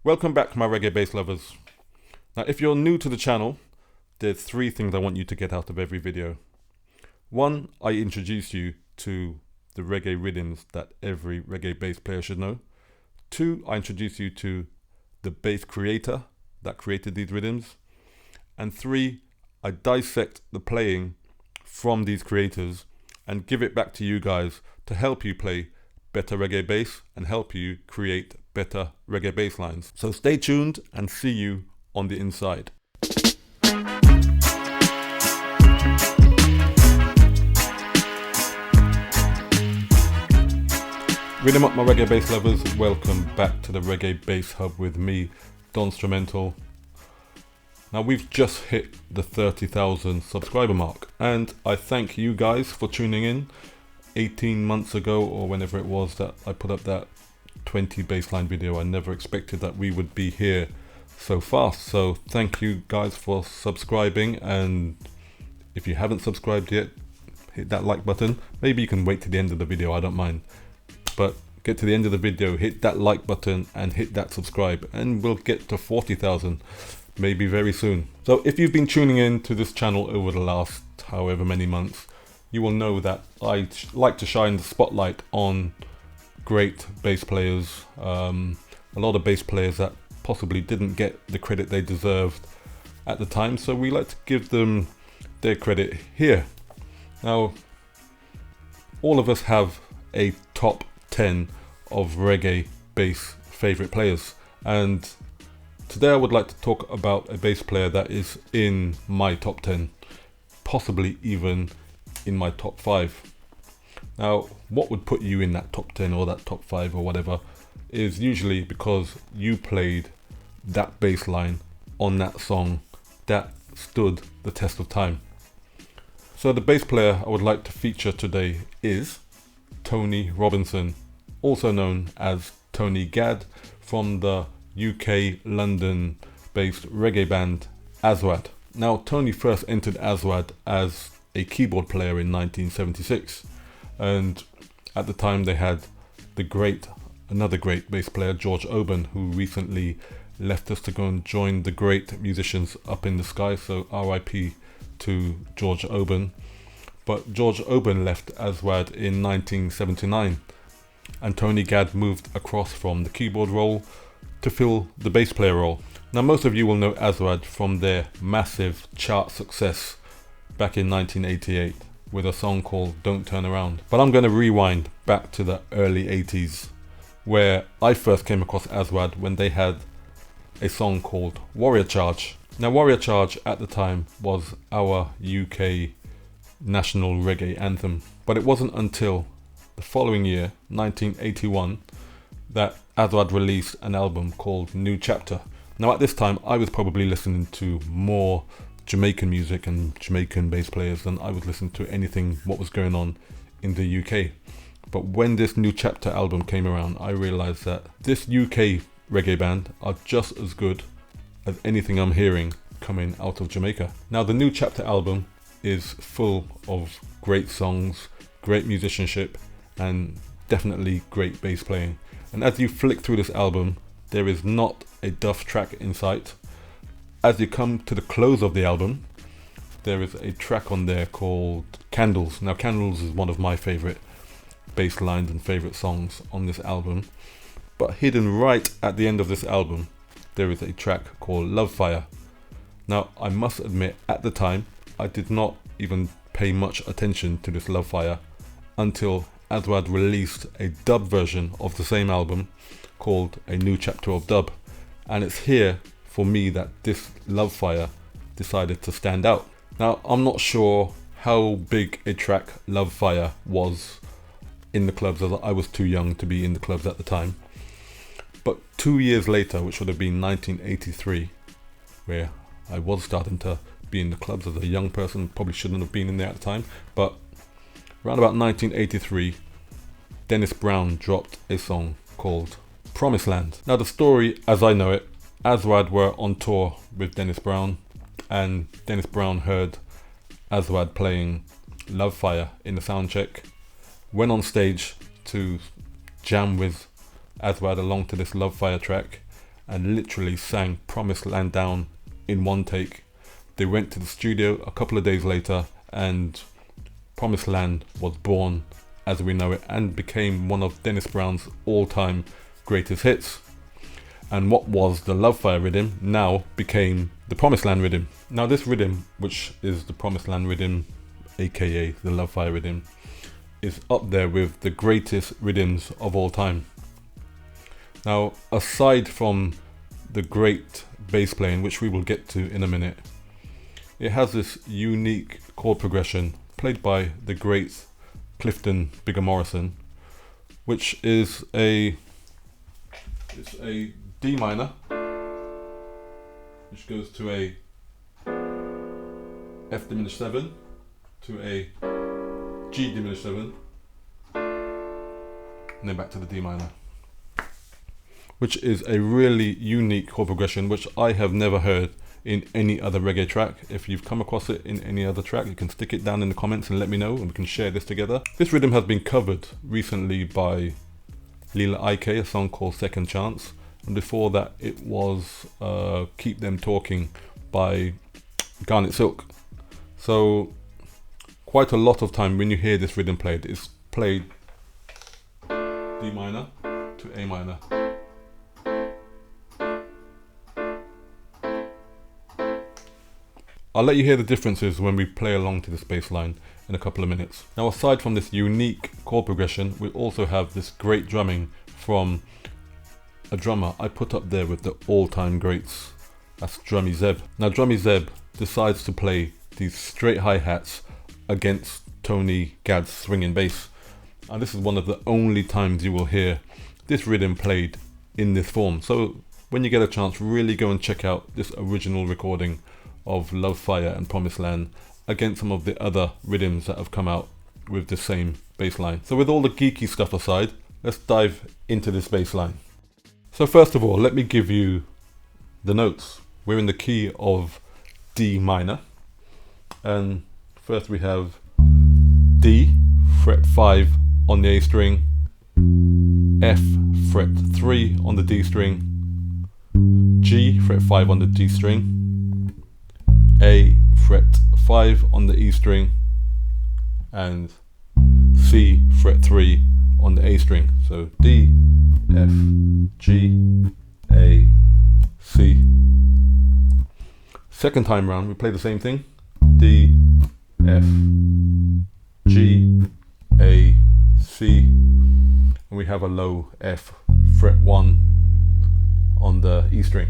Welcome back, my reggae bass lovers. Now, if you're new to the channel, there's three things I want you to get out of every video. One, I introduce you to the reggae rhythms that every reggae bass player should know. Two, I introduce you to the bass creator that created these rhythms. And three, I dissect the playing from these creators and give it back to you guys to help you play better reggae bass and help you create better reggae bass lines. So stay tuned and see you on the inside. Riddim up, my reggae bass lovers. Welcome back to the Reggae Bass Hub with me, Don Instrumental. Now we've just hit the 30,000 subscriber mark, and I thank you guys for tuning in. 18 months ago, or whenever it was that I put up that 20 bassline video, I never expected that we would be here so fast. So thank you guys for subscribing, and if you haven't subscribed yet, hit that like button. Maybe you can wait to the end of the video, I don't mind. But get to the end of the video, hit that like button and hit that subscribe, and we'll get to 40,000 maybe very soon. So if you've been tuning in to this channel over the last however many months, you will know that I like to shine the spotlight on great bass players, a lot of bass players that possibly didn't get the credit they deserved at the time, so we like to give them their credit here. Now, all of us have a top 10 of reggae bass favourite players, and today I would like to talk about a bass player that is in my top 10, possibly even in my top 5. Now, what would put you in that top 10 or that top 5 or whatever is usually because you played that bass line on that song that stood the test of time. So the bass player I would like to feature today is Tony Robinson, also known as Tony Gad, from the UK London based reggae band Aswad. Now, Tony first entered Aswad as a keyboard player in 1976, and at the time they had another great bass player, George Oban, who recently left us to go and join the great musicians up in the sky, so RIP to George Oban. But George Oban left Aswad in 1979, and Tony Gad moved across from the keyboard role to fill the bass player role. Now, most of you will know Aswad from their massive chart success back in 1988 with a song called Don't Turn Around. But I'm going to rewind back to the early 80s, where I first came across Aswad when they had a song called Warrior Charge. Now, Warrior Charge at the time was our UK national reggae anthem, but it wasn't until the following year, 1981, that Aswad released an album called New Chapter. Now, at this time, I was probably listening to more Jamaican music and Jamaican bass players than I was listening to anything what was going on in the UK. But when this New Chapter album came around, I realized that this UK reggae band are just as good as anything I'm hearing coming out of Jamaica. Now, the New Chapter album is full of great songs, great musicianship, and definitely great bass playing. And as you flick through this album, there is not a duff track in sight. As you come to the close of the album, there is a track on there called Candles. Now, Candles is one of my favourite bass lines and favourite songs on this album. But hidden right at the end of this album, there is a track called Love Fire. Now, I must admit, at the time, I did not even pay much attention to this Love Fire until Aswad released a dub version of the same album called A New Chapter of Dub. And it's here for me that this Love Fire decided to stand out. Now, I'm not sure how big a track Love Fire was in the clubs, as I was too young to be in the clubs at the time. But 2 years later, which would have been 1983, where I was starting to be in the clubs as a young person, probably shouldn't have been in there at the time, but around about 1983, Dennis Brown dropped a song called Promised Land. Now, the story as I know it, Aswad were on tour with Dennis Brown, and Dennis Brown heard Aswad playing Love Fire in the sound check, went on stage to jam with Aswad along to this Love Fire track, and literally sang Promised Land down in one take. They went to the studio a couple of days later and Promised Land was born as we know it and became one of Dennis Brown's all-time greatest hits. And what was the Love Fire rhythm now became the Promised Land rhythm. Now this rhythm, which is the Promised Land rhythm, aka the Love Fire rhythm, is up there with the greatest rhythms of all time. Now, aside from the great bass playing, which we will get to in a minute, it has this unique chord progression played by the great Clifton Bigger Morrison, which is it's a D minor, which goes to a F diminished 7, to a G diminished 7, and then back to the D minor, which is a really unique chord progression which I have never heard in any other reggae track. If you've come across it in any other track, you can stick it down in the comments and let me know and we can share this together. This rhythm has been covered recently by Leela IK, a song called Second Chance, and before that it was Keep Them Talking by Garnet Silk. So quite a lot of time when you hear this rhythm played, it's played D minor to A minor. I'll let you hear the differences when we play along to this bass line in a couple of minutes. Now, aside from this unique chord progression, we also have this great drumming from a drummer I put up there with the all-time greats. That's Drummy Zeb. Now, Drummy Zeb decides to play these straight hi-hats against Tony Gad's swinging bass. And this is one of the only times you will hear this rhythm played in this form. So when you get a chance, really go and check out this original recording of Love Fire and Promised Land against some of the other rhythms that have come out with the same bass line. So with all the geeky stuff aside, let's dive into this bass line. So first of all, let me give you the notes. We're in the key of D minor, and first we have D, fret 5 on the A string, F, fret 3 on the D string, G, fret 5 on the G string, A, fret 5 on the E string, and C, fret 3 on the A string. So D, F, G, A, C. Second time round, we play the same thing. D, F, G, A, C, and we have a low F, fret 1 on the E string.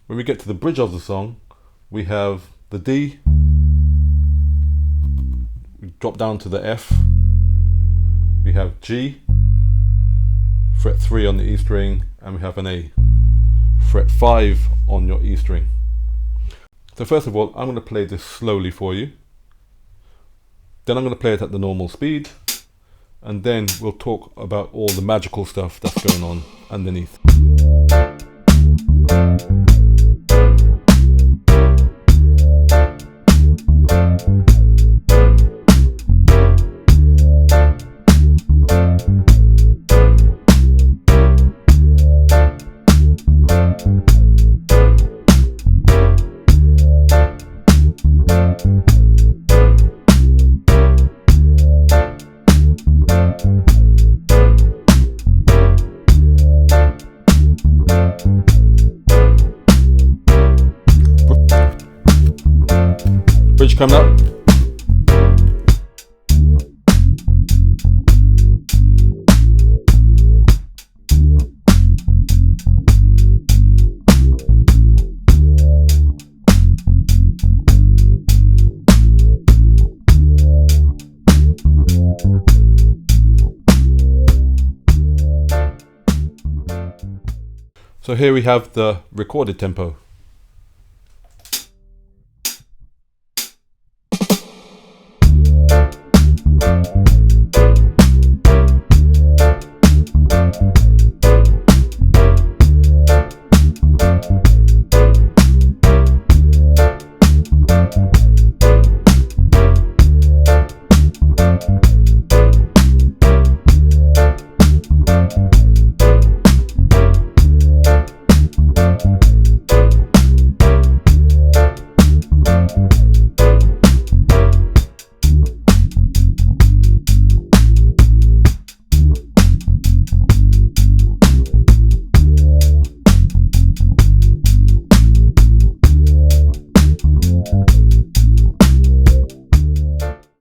When we get to the bridge of the song, we have the D, we drop down to the F, we have G, fret 3 on the E string, and we have an A, fret 5 on your E string. So first of all, I'm going to play this slowly for you, then I'm going to play it at the normal speed, and then we'll talk about all the magical stuff that's going on underneath. Bridge coming up. So here we have the recorded tempo.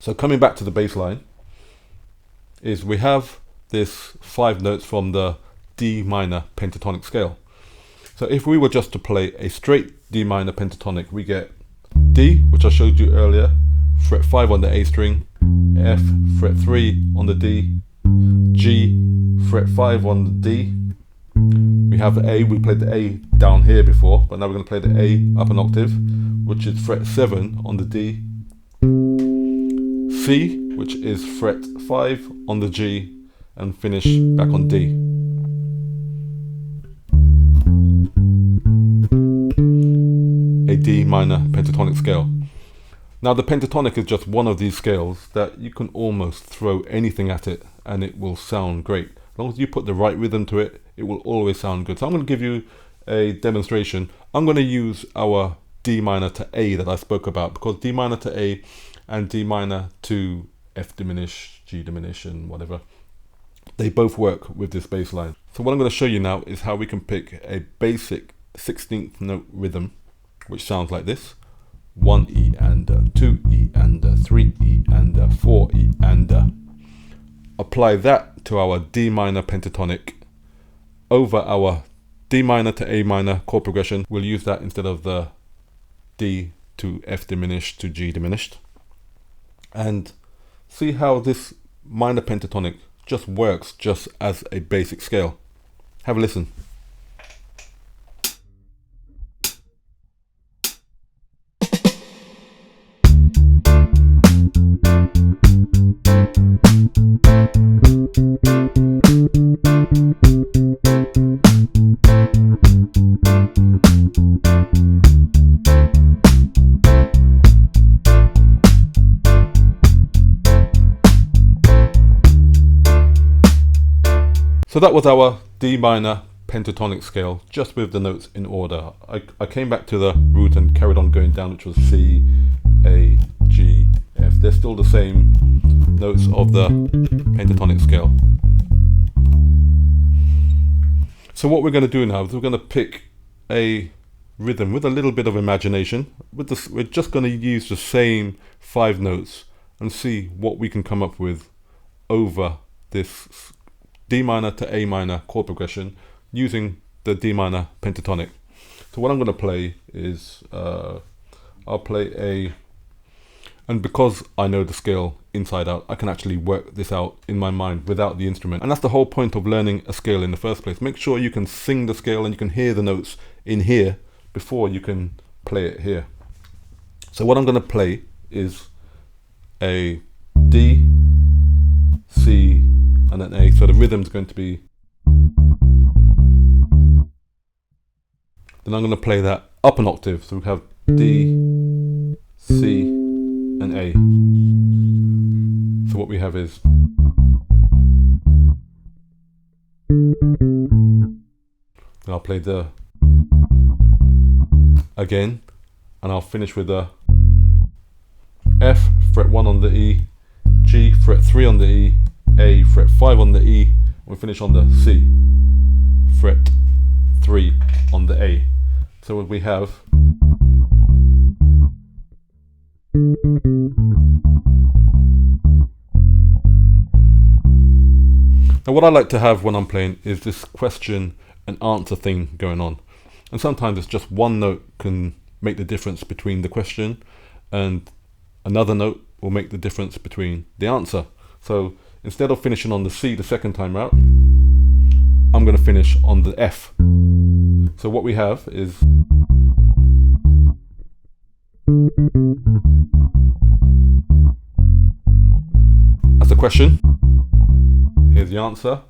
So coming back to the bass line, is we have this 5 notes from the D minor pentatonic scale. So if we were just to play a straight D minor pentatonic, we get D, which I showed you earlier, fret 5 on the A string, F, fret 3 on the D, G, fret 5 on the D. We have the A, we played the A down here before, but now we're going to play the A up an octave, which is fret 7 on the D, C, which is fret 5 on the G, and finish back on D. A D minor pentatonic scale. Now the pentatonic is just one of these scales that you can almost throw anything at it and it will sound great. As long as you put the right rhythm to it, it will always sound good. So I'm going to give you a demonstration. I'm going to use our D minor to A that I spoke about, because D minor to A and D minor to F diminished, G diminished and whatever, they both work with this bass line. So what I'm going to show you now is how we can pick a basic 16th note rhythm which sounds like this: 1 E and 2 E and 3 E and 4 E, and apply that to our D minor pentatonic over our D minor to A minor chord progression. We'll use that instead of the D to F diminished to G diminished, and see how this minor pentatonic just works just as a basic scale. Have a listen. So that was our D minor pentatonic scale, just with the notes in order. I came back to the root and carried on going down, which was C, A, G, F. They're still the same notes of the pentatonic scale. So what we're going to do now is we're going to pick a rhythm with a little bit of imagination. We're just going to use the same 5 notes and see what we can come up with over this D minor to A minor chord progression using the D minor pentatonic. So what I'm going to play is I'll play a, and because I know the scale inside out, I can actually work this out in my mind without the instrument. And that's the whole point of learning a scale in the first place. Make sure you can sing the scale and you can hear the notes in here before you can play it here. So what I'm going to play is a D, C, and an A. So the rhythm's going to be, then I'm going to play that up an octave. So we have D, C, and A. So what we have is, then I'll play the again, and I'll finish with the F, fret 1 on the E, G, fret 3 on the E, A, fret 5 on the E, and we finish on the C, fret 3 on the A. So what we have, now what I like to have when I'm playing is this question and answer thing going on. And sometimes it's just one note can make the difference between the question, and another note will make the difference between the answer. So instead of finishing on the C the second time out, I'm going to finish on the F. So what we have is, as a question, here's the answer.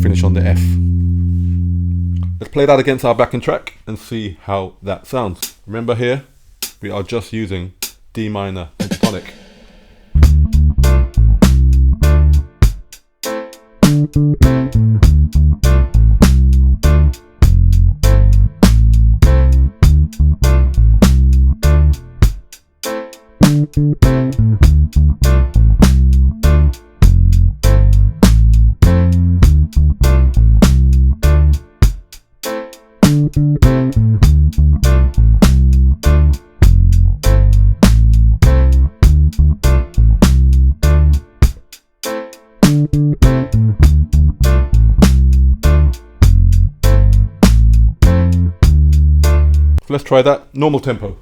Finish on the F. Let's play that against our backing track and see how that sounds. Remember here, we are just using D minor pentatonic. let's try that. Normal tempo.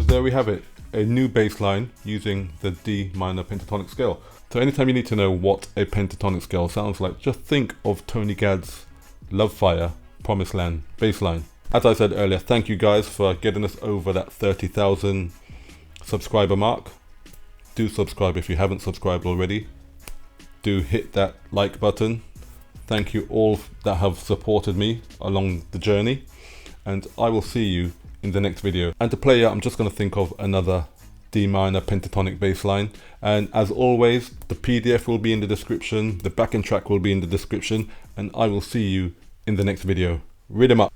There we have it, a new bass line using the D minor pentatonic scale. So anytime you need to know what a pentatonic scale sounds like, just think of Tony Gad's Love Fire, Promised Land bass line. As I said earlier, thank you guys for getting us over that 30,000 subscriber mark. Do subscribe if you haven't subscribed already. Do hit that like button. Thank you all that have supported me along the journey, and I will see you in the next video. And to play out, I'm just going to think of another D minor pentatonic bass line, and as always, the PDF will be in the description, the backing track will be in the description, and I will see you in the next video. Riddim up.